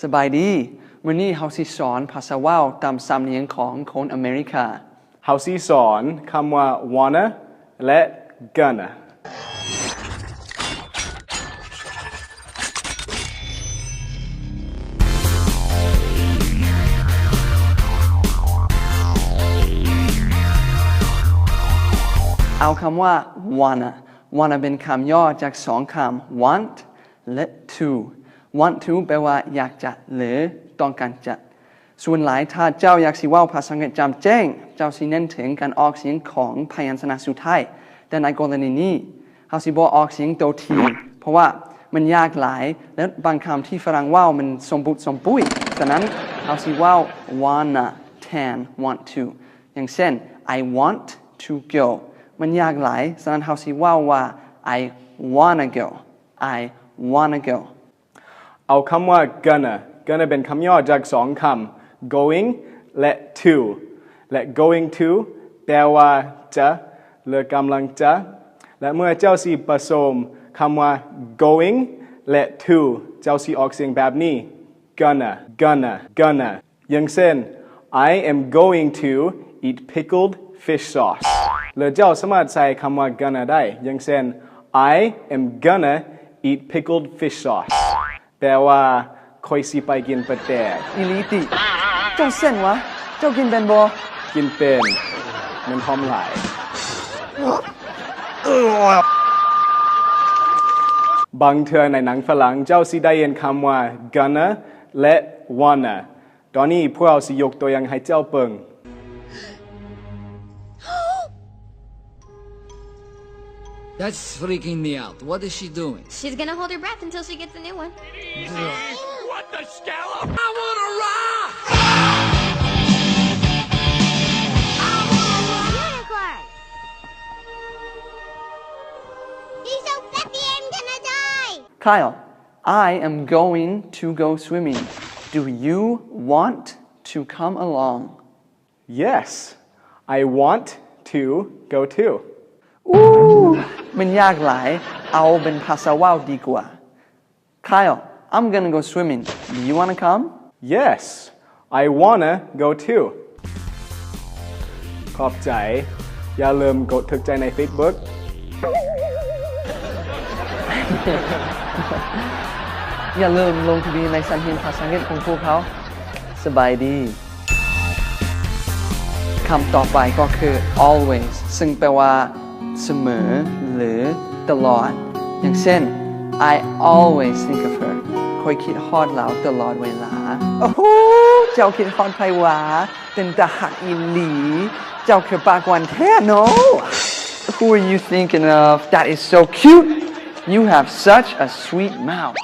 สบายดีมื้อนี้เฮาสิสอนภาษาว่าวตามสำเนียงของคนอเมริกาเฮาสิสอนคำว่า wanna และ gonnaเอาคำว่า wanna เป็นคำย่อจากสองคำ want และ to want to แปลว่าอยากจะหรือต้องการจะส่วนหลายถ้าเจ้าอยากสิเว้าภาษาอังกฤษจำแจ้งเจ้าสิเน้นถึงการออกเสียงของพยัญชนะสุดท้ายแต่ในกรณีนี้เฮาสิบ่ออกเสียงตัวทีเพราะว่ามันยากหลายและบางคำที่ฝรั่งเว้ามันสมบูรณ์สมปุ้ยฉะนั้นเฮาสิเว้า wanna แทน want to อย่างเช่น I want to go มันยากหลายฉะนั้นเฮาสิเว้าว่า I wanna go เอาคำว่า gonna เป็นคำย่อจากสองคำ going และ to และ going to แปลว่าจะหรือกำลังจะและเมื่อเจ้าสิผสมคำว่า going และ to เจ้าสิออกเสียงแบบนี้ gonna อย่างเช่น I am going to eat pickled fish sauce หรือเจ้าสามารถใส่คำว่า gonna ได้อย่างเช่น I am gonna eat pickled fish sauce แปลว่าค่อยสิไปกินปลาแดกอีหลีติเจ้าเส้นวะเจ้ากินเป็นบ่กินเป็นมันหอมหลายบางเทื่อในหนังฝรั่งเจ้าสิได้ยินคำว่า gonna และ wanna ตอนนี้พวกเราสิยกตัวอย่างให้เจ้าเบิ่งThat's freaking me out. What is she doing? She's gonna hold her breath until she gets a new one. What the scallop? I wanna rock! Unicorn! He's so fluffy, I'm gonna die! Kyle I am going to go swimming Do you want to come along Yes I want to go tooมันยากหลายเอาเป็นภาษาว่าวดีกว่า Kyle I'm gonna go swimming Do you wanna come Yes I wanna go too ขอบใจอย่าลืมกดถูกใจใน Facebook อย่าลืมลงทะเบียนในสัญญาณภาษาอังกฤษของพวกเขาสบายดีคำต่อไปก็คือ always ซึ่งแปลว่าเสมอหรือตลอดอย่างเช่น I always think of her คอยคิดฮอดแล้วตลอดเวลาโอ้โหเจ้าคิดฮอดไผวะเป็นตาหักอีหลีเจ้าคือปากหวานแท้ No Who are you thinking of That is so cute You have such a sweet mouth